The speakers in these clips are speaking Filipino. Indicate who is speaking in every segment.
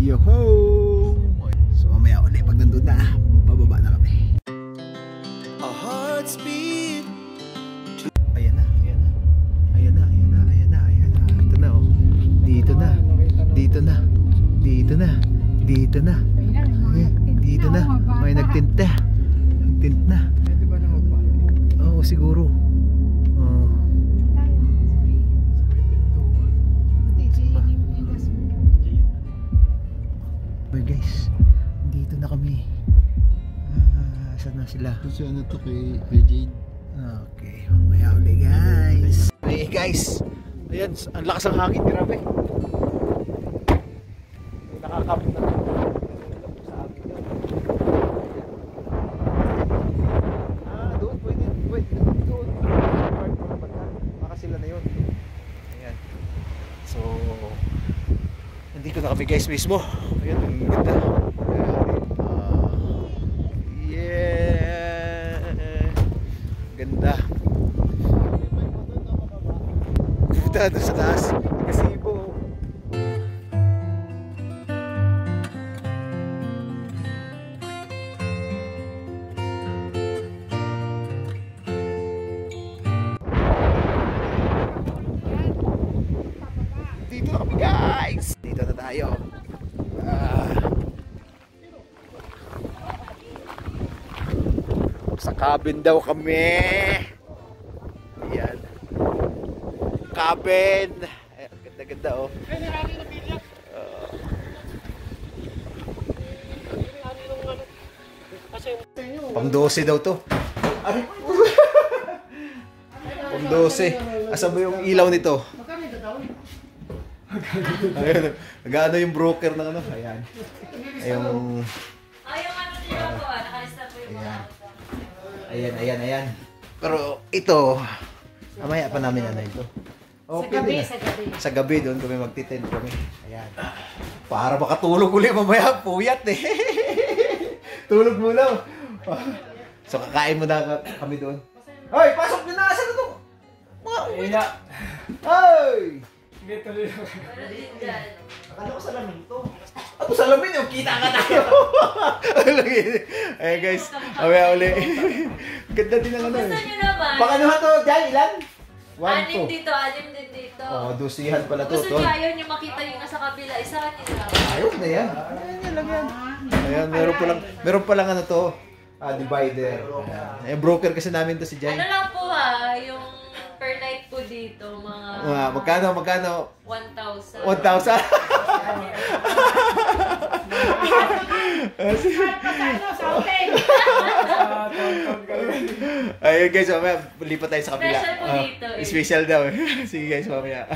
Speaker 1: Yoho! So mamaya ulit pag nandun na, bababa na kami. A heart speed. Ayan na, ayan na. Ayan na, ayan na, ayan na, ayan na. Ito na oh. Dito na. Dito na. Dito na. Dito na. Dito na. May nagtint na. Nagtint na.
Speaker 2: Pwede ba na mag-parking?
Speaker 1: Oo, siguro. Oo. Okay guys, dito na kami. Saan na sila?
Speaker 2: Kasi ano to kay Jade?
Speaker 1: Okay, mamaya ulit guys. Hey guys, ayan, ang lakas ng hangin, grabe. Nakakapit na sa akin yun. Doon, pwede, doon. Baka sila na yun. Ayan. So, nandito na kami guys mismo. Ayan, ang ganda. Ganda. Puta, doon sa taas. Gazebo. Dito na kami guys. Dito na tayo. Sa cabin daw kami. Ayan. Cabin. Ayan, ganda-ganda oh. Pang 12 daw to. Pang 12. Asa ba yung ilaw nito? Ayan. Nag-ano yung broker ng ano? Ayan. Yung...
Speaker 3: yung ano nila po, nakalista po yung mga...
Speaker 1: Ayan. Pero ito, mamaya pa namin ano ito. Okay, sa gabi doon kami magtitent kami. Ayan. Para makatulog ulit mamaya, puyat eh. Tulog muna. So kakain muna kami doon. Hoy, pasok nyo na! Saan ito?
Speaker 2: Iya.
Speaker 1: Hoy!
Speaker 2: Sige, tuloy lang.
Speaker 1: Akala ko salamin to. Ano salamin yung kita ka tayo? Ayan guys, mamaya ulit. Ganda din ang ano eh.
Speaker 3: Gusto nyo naman?
Speaker 1: Baka naman to, dyan, ilan?
Speaker 3: 6 dito, 6 din dito.
Speaker 1: Oh, dusihan pala to.
Speaker 3: Gusto nyo ayaw nyo makita yung nasa kabila, isa kanila.
Speaker 1: Ayos na yan. Ayan lang yan. Ayan, meron pa lang ano to. Divider. Ayan, broker kasi namin to si Jai.
Speaker 3: Ano lang po yung per night po dito, mga...
Speaker 1: Magkano?
Speaker 3: 1,000.
Speaker 1: 1,000? Ayun guys, mamaya lipat tayo sa kabila.
Speaker 3: Special po dito eh.
Speaker 1: Special daw. Sige guys, mamaya.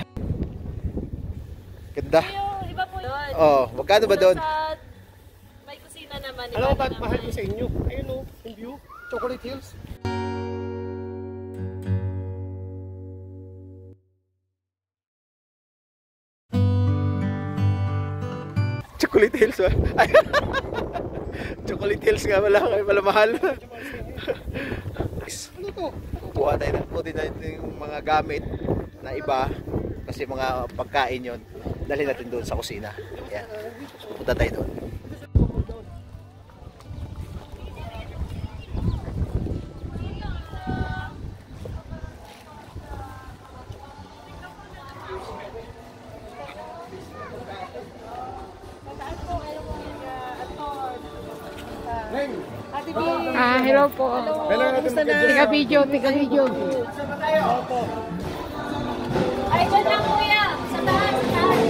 Speaker 1: Ganda.
Speaker 3: Yung iba po doon.
Speaker 1: Oh, magkano ba doon?
Speaker 3: May kusina naman.
Speaker 2: Alam mo ba't mahal ko sa inyo? Ayun o, yung view. Chocolate Hills.
Speaker 1: Chocolate Hills ba? Chocolate Hills nga pala mahal.
Speaker 2: Ano to?
Speaker 1: Kuha tayo na po din natin yung mga gamit na iba kasi mga pagkain yon. Dalhin natin doon sa kusina. Yan. Punta tayo doon.
Speaker 4: Hello po. Tiga video.
Speaker 3: Ay, dyan lang kuya. Sa taas, sa taas.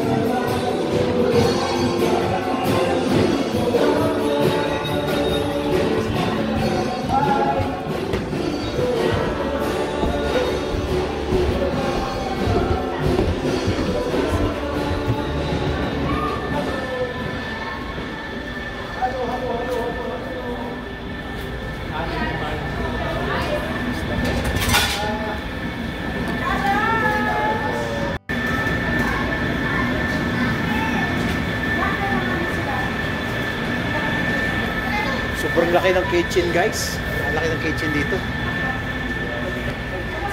Speaker 1: Sobrang laki ng kitchen guys. Ang laki ng kitchen dito.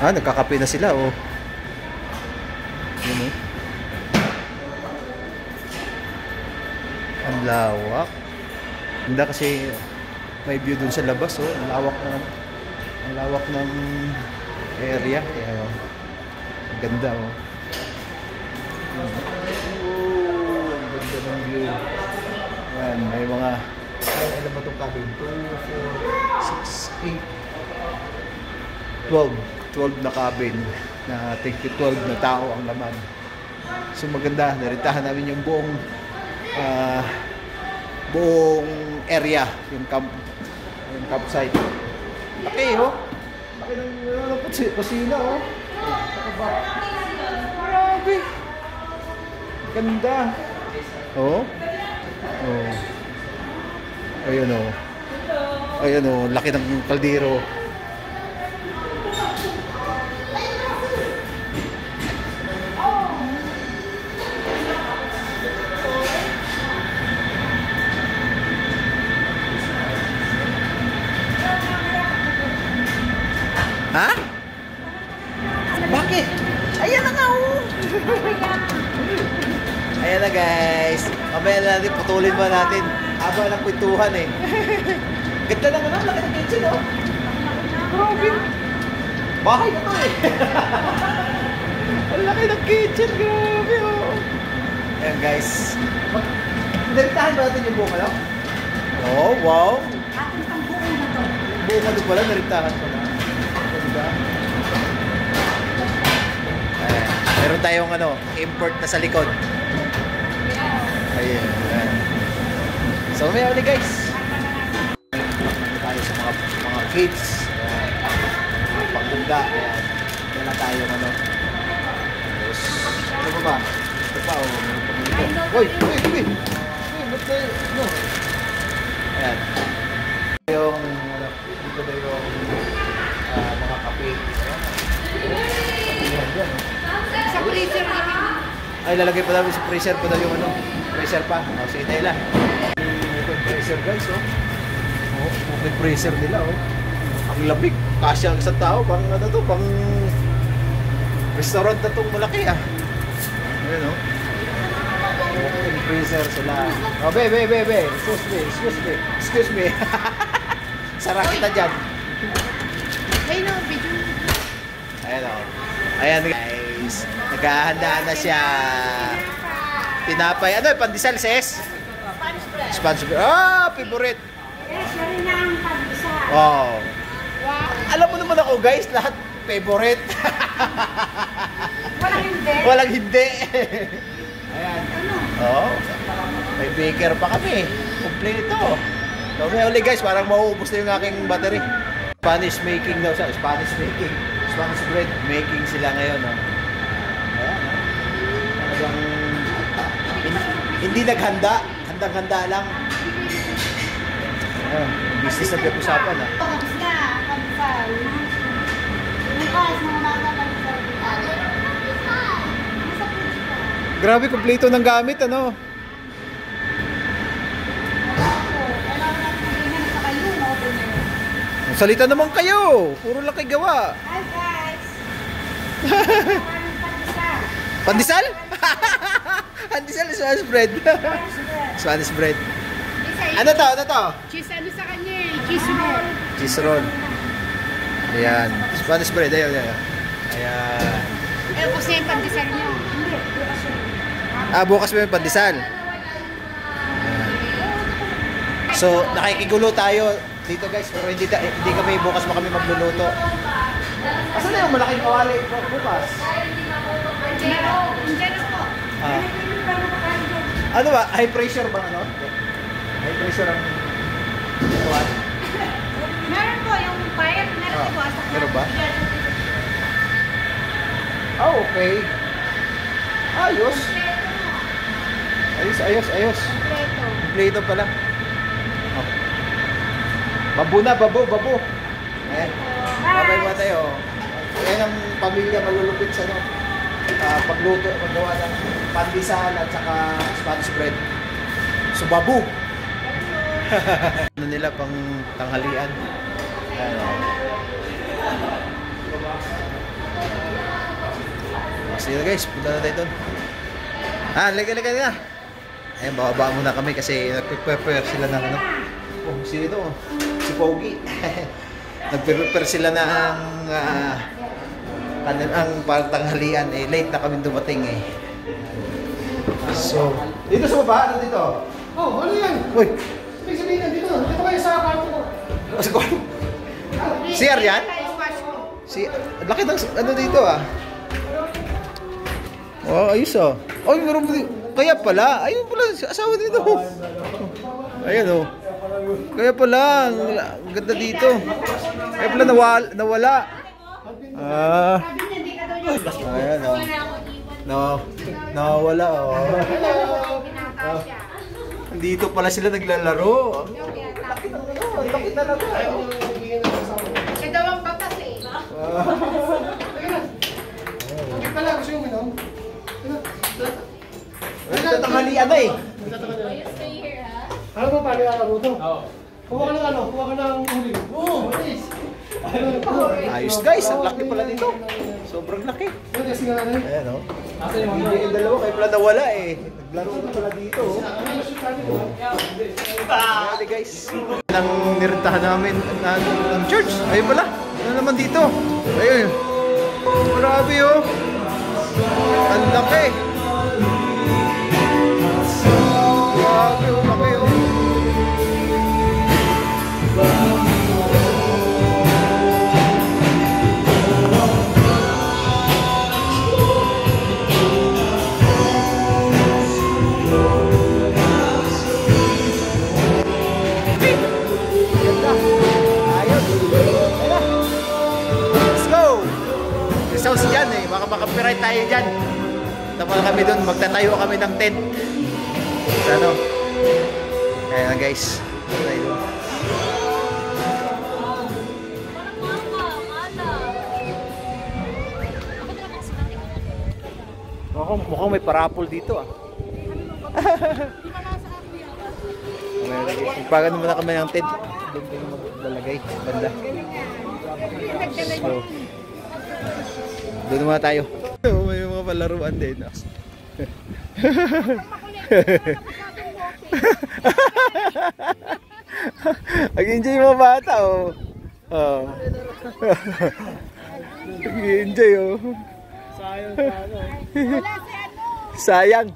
Speaker 1: Nagkakape na sila oh. Yun oh. Ang lawak. Hindi kasi may view dun sa labas, oh. Ang lawak ng area. Kaya, oh. Ang ganda, oh. Oh, ang ganda ng view. Yan, may mga ilan ba itong cabin? 2, 4, 6, 8 12 na cabin na 12 na tao ang laman. So maganda, naritahan namin yung buong area, yung campsite. Laki, oh. Laki ng kusina, oh. Grabe. Ganda. Oh. Oh. Ayun, oh. Ayun, oh, laki ng kaldero. Ha? Bakit? Ayan na nga, oh. Ayan na, guys. Mamaya na natin, putulin ba natin? Haba ng kwentuhan, eh. Ganda na nga, laki ng kitchen, oh. Grabe. Bahay na to, eh. Ang laki ng kitchen, grabe, oh. Ayan, guys. Naritahan ba natin yung buong, ano? Oh, wow. Buong ano pala, naritahan pala. Ayan. Meron tayong import na sa likod. Ayan. Ayan. So may ulit, guys. Tayo sa mga kids. Mga panggunda. Ayan. Wala tayong Tapos, ano ba ba? Ito pa, oh. Uy! Ba't tayo? Ayan. Yung, dito na yung mga kape.
Speaker 4: Sa freezer namin.
Speaker 1: Ay, lalagay pa namin sa freezer pa daw yung freezer pa. O, sige tayo lang. Open freezer, guys, oh. Oh, open freezer nila, oh. Ang labig. Kasya ang isang tao. Pang pang restaurant na itong malaki, ah. Ayan, oh. Open freezer sila. Oh, be. Excuse me. Sara kita dyan.
Speaker 4: Ayun, no, video.
Speaker 1: Ayan, oh. Ayan, guys. Naghahanda na siya. Tinapay. Ano, pandesal, sis? Spanish bread. Ah, favorite.
Speaker 3: Yes, yun na ang pandesal.
Speaker 1: Wow. Alam mo naman ako, guys, lahat favorite.
Speaker 3: Walang hindi.
Speaker 1: Walang hindi. Ayan. Oh. May baker pa kami. Kompleto. So, may uli, guys, parang mauubos na yung aking battery. Spanish making daw siya. Spanish bread making sila ngayon, no? Ayan. Talagang hindi naghanda. Handang-handa lang. Ayan. Business na pinag-usapan, ha?
Speaker 3: Tapos na, pandesal. Bukas, mga mga pandesal.
Speaker 1: Grabe, kompleto ng gamit, ano? Salita naman kayo. Puro lang kayo gawa.
Speaker 3: Hi, guys.
Speaker 1: Pandesal? Pandesal, Spanish bread. Spanish bread. Ano to?
Speaker 4: Cheese ano sa kanya eh. Cheese roll.
Speaker 1: Cheese roll. Ayan. Spanish bread. Ayan. Ayan.
Speaker 4: Eh, kasi yung pandesal nyo.
Speaker 1: Ah, bukas may pandesal. Ayan. So, nakikigulo tayo dito, guys, pero hindi kami bukas pa kami magluluto. Asan na yung malaking kawali bukas?
Speaker 4: Diyan ako.
Speaker 1: Ano ba? High pressure ba ano? High pressure ang buwan?
Speaker 3: Meron po yung payat, meron po.
Speaker 1: Meron ba? Ah, okay. Ayos. Ayos. Kompleto pala. Oh. Babo. Ayan. Babay mo tayo. Ayan ang pamilya malulupit sa pagluto, paggawa ng pandesal at saka Spanish bread. So, babo. Ano nila pang tanghalian. Ayan. Sige na, guys, punta na tayo doon. Liga. Ayan, bababa muna kami kasi nagpe-prepare sila ng ano. Oh, sino? Si Pogi. Nagpe-prepare sila ng ang tanghalian. Eh, late na kami dumating eh. So, dito sa baba, ano dito?
Speaker 2: Oh, ano yan?
Speaker 1: Uy!
Speaker 2: Ibig sabihin na dito. Dito kayo sa kwarto ko.
Speaker 1: CR yan? Laki ng ano dito ah. Oh, ayos ah. Oh, meron kaya pala. Ayun pala, asawa dito. Ayan oh. Kaya pala, ang ganda dito. Kaya pala nawala. Ah. Ayan oh. Nawala oh. Dito pala sila naglalaro. Laki talaga.
Speaker 4: Kaya daw ang batas eh.
Speaker 2: Okay pala, gusto yung minom?
Speaker 1: Tatanghalian na eh.
Speaker 2: Ano ba paano yung araw ito? Oo. Kuha ka ng ano? Kuha ka ng uling. Oo, please.
Speaker 1: Ayos guys, ang laki pala dito. Sobrang laki.
Speaker 2: Ano kasi nga natin?
Speaker 1: Ayan o. Hindi yung dalawa, kayo pala nawala eh. Naglaro na pala dito. Grabe guys. Nang nirentahan namin ng church. Ayun pala. Ano naman dito? Ayun. Grabe oh. Ang laki. Grabe oh, laki oh. Sauce dyan eh, baka makapiright tayo dyan. Tapos kami dun, magtatayo kami ng tent. So, ano? Kaya na guys. Mukhang may parapol dito ah. Pagpagano muna kami ng tent. Doon kayo maglalagay. Banda. So, doon muna tayo. May mga palaruan din. Nag-enjoy mga bata oh. Nag-enjoy oh.
Speaker 2: Sayang sa ano.
Speaker 1: Sayang.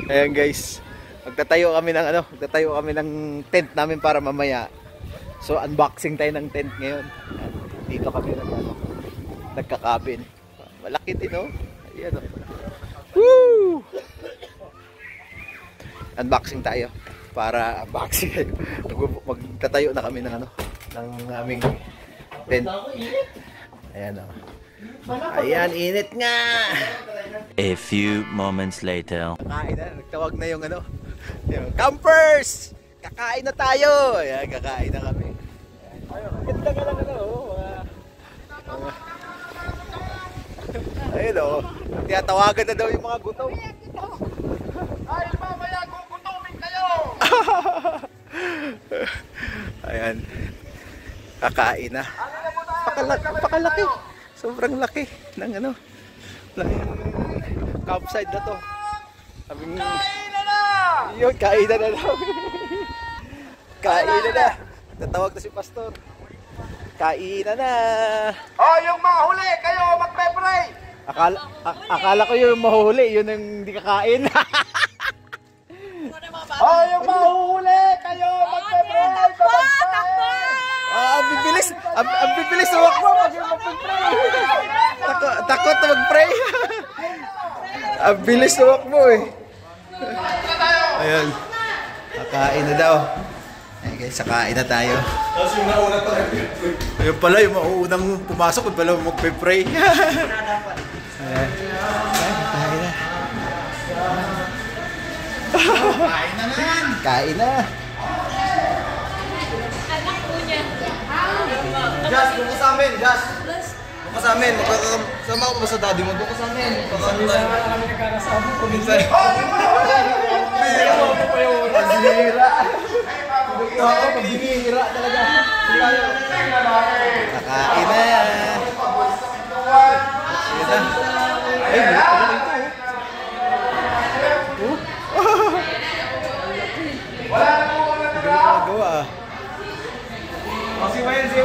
Speaker 1: Ayan guys. Magtatayo kami ng tent namin para mamaya. So unboxing tayo ng tent ngayon. Dito kami nagkakabin. Malaki din oh. Ayan oh. Woo! Unboxing tayo para unboxing kayo. Magtatayo na kami ng aming tent. Ayan oh. Ayan, init nga.
Speaker 5: A few moments later.
Speaker 1: Kakain na, nagtawag na yung yung campers! Kakain na tayo! Ayan, kakain na kami. Ganda nga lang ayun o. Tinatawagan na daw yung mga gutom. Ay, mamaya gugutomin kayo! Ayan. Kakain na. Pakalaki. Sobrang laki ng ng campsite na to. Kain na na! Yun, kain na daw. Kain na na. Natawag na si Pastor. Kain na. Oh, yung mahuli, kayo magpe-pray. Akala ko yung mahuli, yun ang hindi kakain. Oh, yung mahuli, kayo magpe-pray. Ang bibilis huwag mo mag-pray. Takot na mag-pray. Ang bilis huwag mo eh. Ayun. Kakain na daw. Ayun guys, kakain na tayo. Tapos yung nauna to. Ayun pala, yung mauunang pumasok, yung pala magpe-pray. Ayan. Kain na. Kain na naman. Kain na.
Speaker 3: Anak po niya.
Speaker 6: Jazz, doon ka sa amin, Jazz. Doon ka sa amin. Sama ko ba sa daddy mo? Doon ka sa amin.
Speaker 2: Minsan kami nagkakasama.
Speaker 6: Minsan.
Speaker 1: Pagbihira. Pagbihira talaga. Kakain na. Ayun na. Ay, bulit pala ito.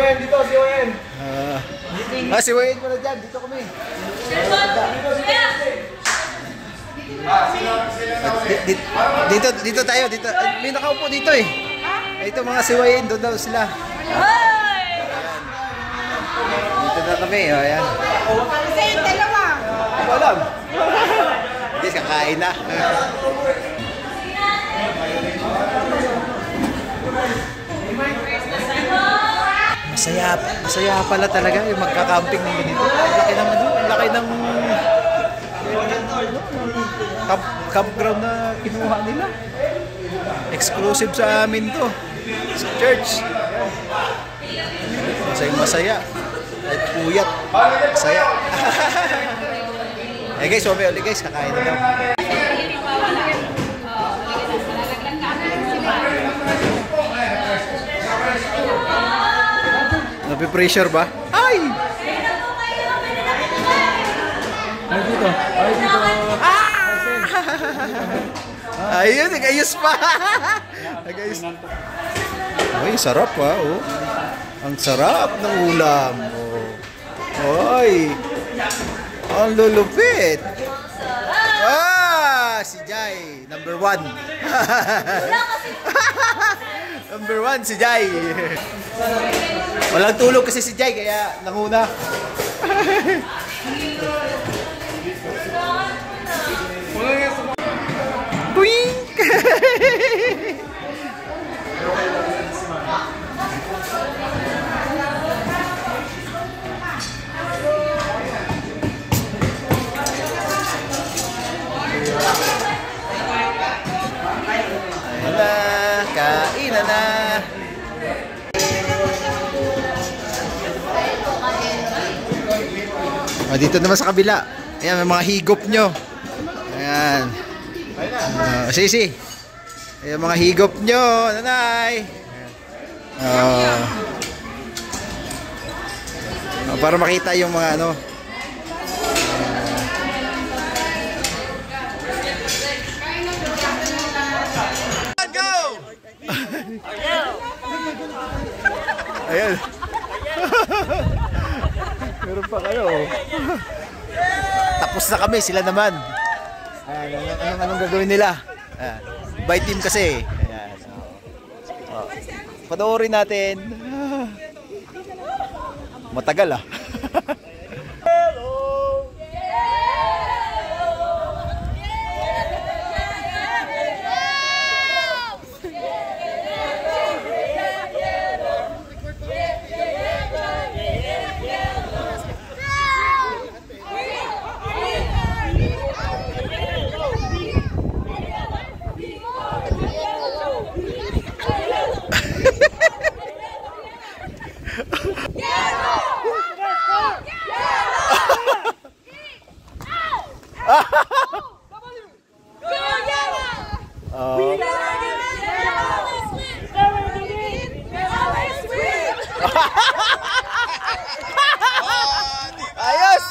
Speaker 6: Wayan dito, si Wayan. Si Wayan pala dyan, dito kami. Dito tayo, dito. May nakaupo dito eh. Ito mga si Wayan, doon daw sila. Dito na kami, ayan.
Speaker 4: Kasi yung dalawa.
Speaker 6: Hindi alam. Hindi, kakain na. Masaya pala talaga yung magka-camping ng ganito. Ang laki ng ano, ang laki ng campground na kinuha nila. Exclusive sa amin to. Sa church. Masaya. At puyat. Masaya. Eh guys, ulit guys, kakain na daw. Napi-pressure ba? Ay!
Speaker 2: Ay, dito. Ay, dito.
Speaker 6: Ayun, nag-ayos pa! Nag-ayos. Ay, sarap ha, oh. Ang sarap ng ulam. Oh. Ay! Ang lulupit! Si Jai, number 1. Number 1 si Jai. Walang tulog kasi si Jai, kaya nanguna. Tuwing! Kainan na. Dito naman sa kabila. Ayan, may mga higop nyo. Ayan. Sisi. Ayan, mga higop nyo. Nanay. Para makita yung mga ano. Ayan. Meron pa kayo. Tapos na kami, sila naman. Ayan, anong gagawin nila? Ayan. By team kasi. Ayan. Panoorin natin. Matagal ah. Ayos!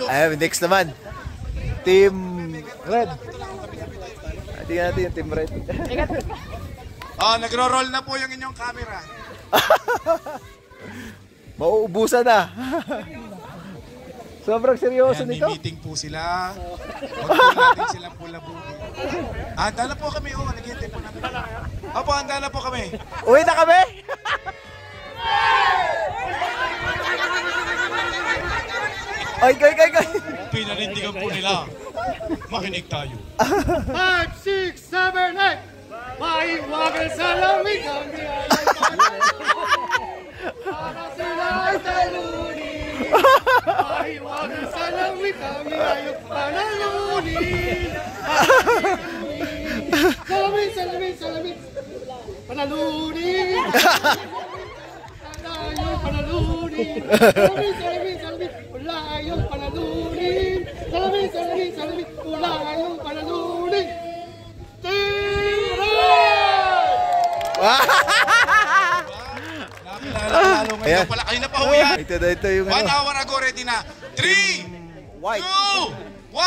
Speaker 6: Ayun, next naman. Team Red. Tingnan natin yung Team Red.
Speaker 7: Nagro-roll na po yung inyong camera.
Speaker 6: Mauubusan na. Sobrang seryoso nito.
Speaker 7: May meeting po sila. Huwag po natin silang pula-bugi. Handa na po kami. Naghihintay po namin. Opo, handa na po kami.
Speaker 6: Uwi na kami? Ay.
Speaker 7: Pinanindigan po nila. Makinig tayo.
Speaker 2: 5, 6, 7, 8. Maiwagan sa lamig ang para sila ay talunin. Maiwagan sa lamig ang ayok panalunin. Salamin. Panalunin. Ayok panalunin. Salamin. Wala ayok panalunin. Salamin. Wala ayok panalunin.
Speaker 7: Lalo ngayon pala kayo na pa huyan.
Speaker 6: Ito yung
Speaker 7: 1 hour ago, ready na. 3, 2, 1.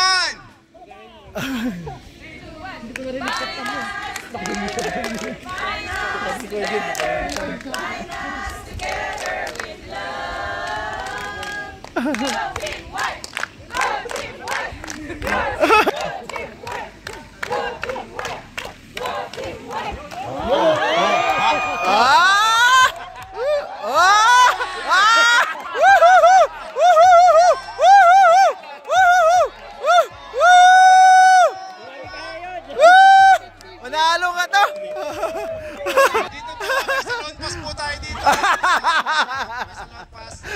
Speaker 6: Manalo ka to!
Speaker 7: Dito tayo, sa lawn pass po tayo dito. Sa lawn pass.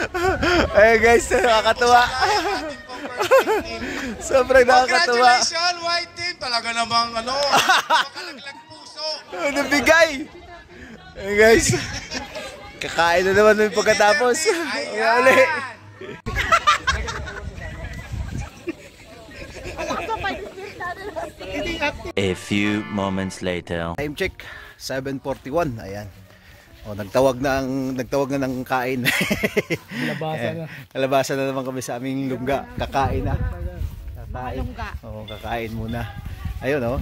Speaker 6: Eh guys, nakakatuwa. Sobrang nakakatuwa.
Speaker 7: Congratulations, white team. Talaga namang makalaglag puso.
Speaker 6: Nabigay! Eh guys, kakain na naman yung pagkatapos. Uli.
Speaker 5: A few moments later.
Speaker 6: Time check, 7:41. Ayan. Oh, nagtawag na ng kain.
Speaker 2: Labasan na.
Speaker 6: Kalabasan na naman kami sa aming lungga. Kakain na. Kakain. Oo, kakain muna. Ayun oh,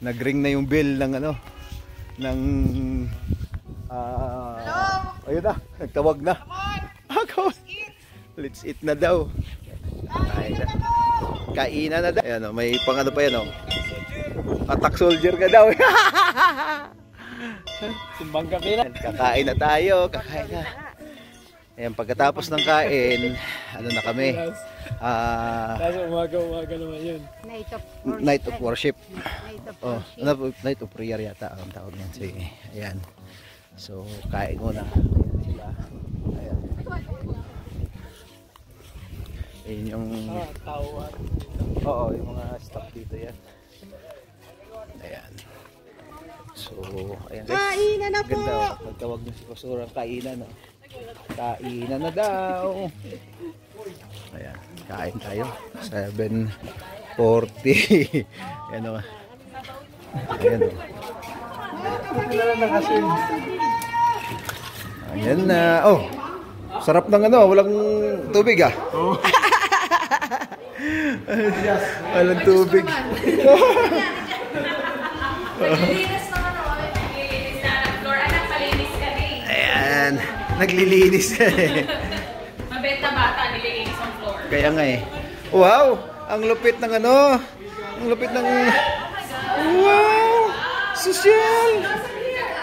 Speaker 6: nag-ring na yung bell ng ayun na, nagtawag na. Let's eat na daw. Kainan na daw. Ayan o, may pang ano pa yan o. Attack soldier ka daw.
Speaker 2: Simbang gabi na.
Speaker 6: Kakain na tayo, kakain na. Ayan, pagkatapos ng kain, ano na kami?
Speaker 2: Kaso umaga naman yun.
Speaker 6: Night of worship. Night of prayer yata ang tawag yan. Sige, ayan. So, kain muna. Ayan sila. Ayan. Ayan yung...
Speaker 2: Tawad.
Speaker 6: Oo, yung mga staff dito yan. Ayan. So, ayan guys.
Speaker 4: Kainan na po!
Speaker 6: Ganda o. Nagtawag na si Pasura. Kainan o. Kainan na daw. Ayan. Kain tayo. 7:40. Ayan o. Ayan o. Ayan na. Oh. Sarap ng walang tubig ah. Walang tubig. Ayan, naglilinis.
Speaker 3: Mabenta bata, nililinis ang floor.
Speaker 6: Kaya nga eh. Wow, ang lupit ng ang lupit ng... Wow, sosyal.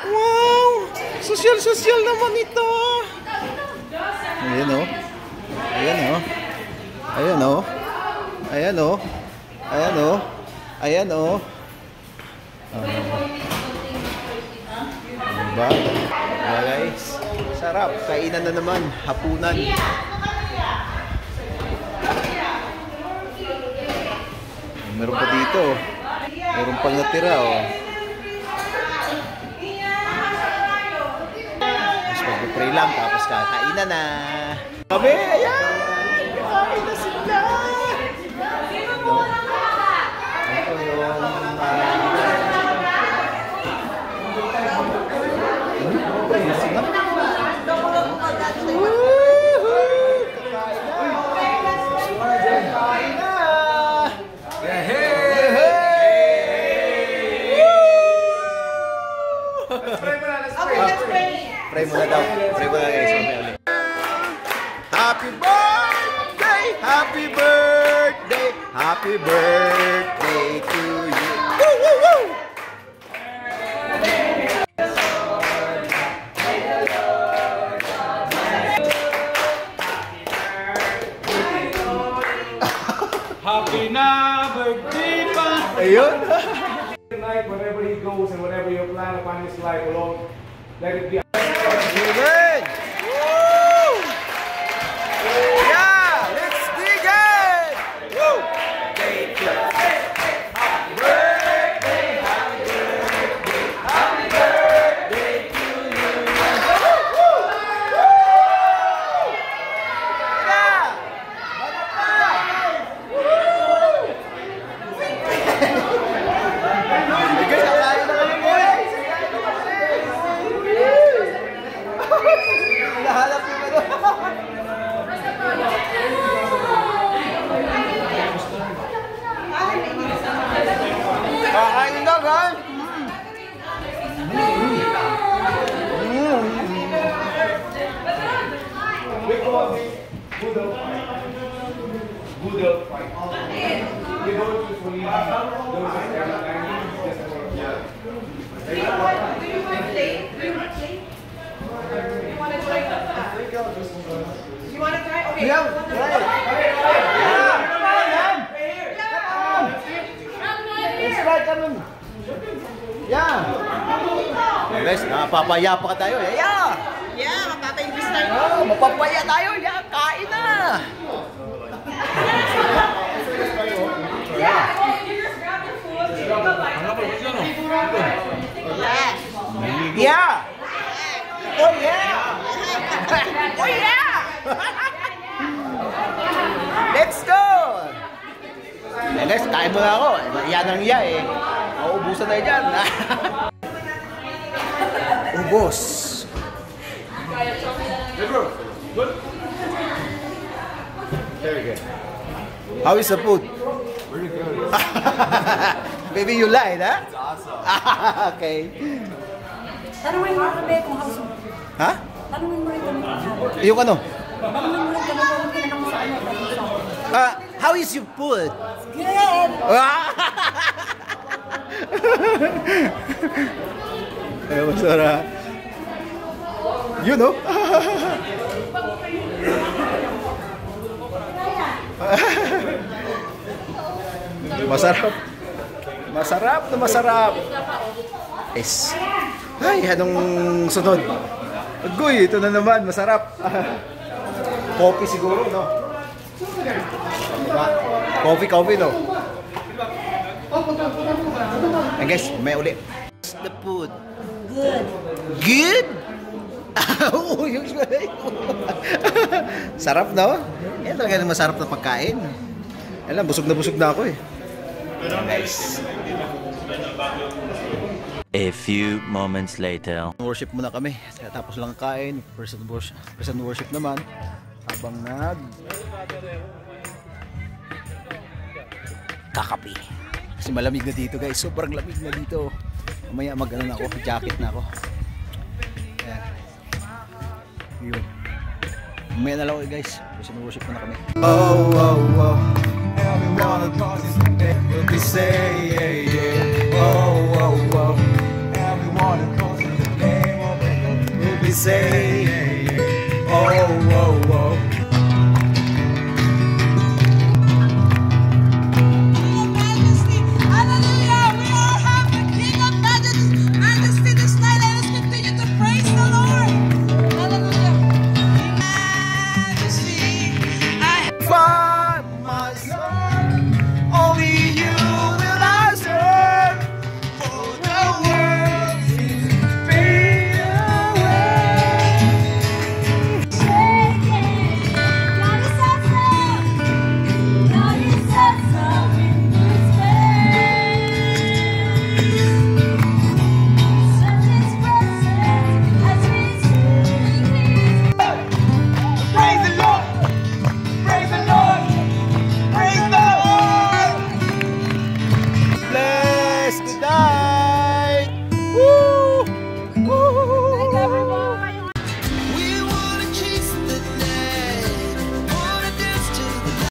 Speaker 6: Wow, sosyal naman ito. Ayan o. Ayan o. Ayan o. Ayan o. Ayan o. Ayan o. Diba? Diba guys? Sarap. Kainan na naman. Hapunan. Meron pa dito. Meron pang natira o. Mas mag-pray lang tapos kainan na. Kami! Ayan! Kain na sila! Ito yung... Pray muna daw. Pray muna guys. Happy birthday! Happy birthday! Happy birthday to you! Woo! Woo! Woo!
Speaker 2: Happy na birthday pa!
Speaker 6: Ayun!
Speaker 2: Tonight, wherever he goes and whatever you plan upon his life alone, let it be.
Speaker 6: Amen! Woo! Yeah! Let's dig it! Woo!
Speaker 2: Boodle fight. Boodle fight. We don't usually do this kind of language just for
Speaker 4: Do you want to play? Do you want to play? You want to try? You want to try? Okay.
Speaker 6: Guys, napapaya pa tayo. Yeah!
Speaker 4: Yeah, mapapa-English tayo.
Speaker 6: Oh, mapapaya tayo. Yeah, kain na!
Speaker 4: Yeah. You just grab your food.
Speaker 6: Yeah! Oh yeah!
Speaker 4: Oh yeah!
Speaker 6: Let's go! Eh guys, kain mo na ako. Yan ang iya eh. Mauubusan tayo dyan. Ubos. Very good. How is the food?
Speaker 7: Pretty good.
Speaker 6: Baby, you lied, huh?
Speaker 7: It's awesome.
Speaker 6: Okay.
Speaker 3: Tanungin mo kami kung how's mo.
Speaker 6: Ha?
Speaker 3: Tanungin mo rin kami kung how's.
Speaker 6: Yung ano?
Speaker 3: Tanungin mo rin kami kung kinanong sa ano.
Speaker 6: How is your food?
Speaker 3: Good!
Speaker 6: Eh, masarap. You know? Masarap. Masarap na masarap. Yes. Ay, anong sunod? Agoy, ito na naman. Masarap. Coffee siguro, no? Coffee, no? And guys, may uli. The food.
Speaker 3: Good.
Speaker 6: Good? Sarap, no? Yan talaga na masarap na pagkain. Alam, busog na ako eh. Nice.
Speaker 5: A few moments later.
Speaker 6: Worship muna kami. Tapos lang kain. Present worship naman. Habang kakapi. Kasi malamig na dito guys. Sobrang lamig na dito. Mamaya mag-ano na ako. Jacket na ako. Ayan. Yun. Mamaya na lang guys. Present worship muna kami. Oh.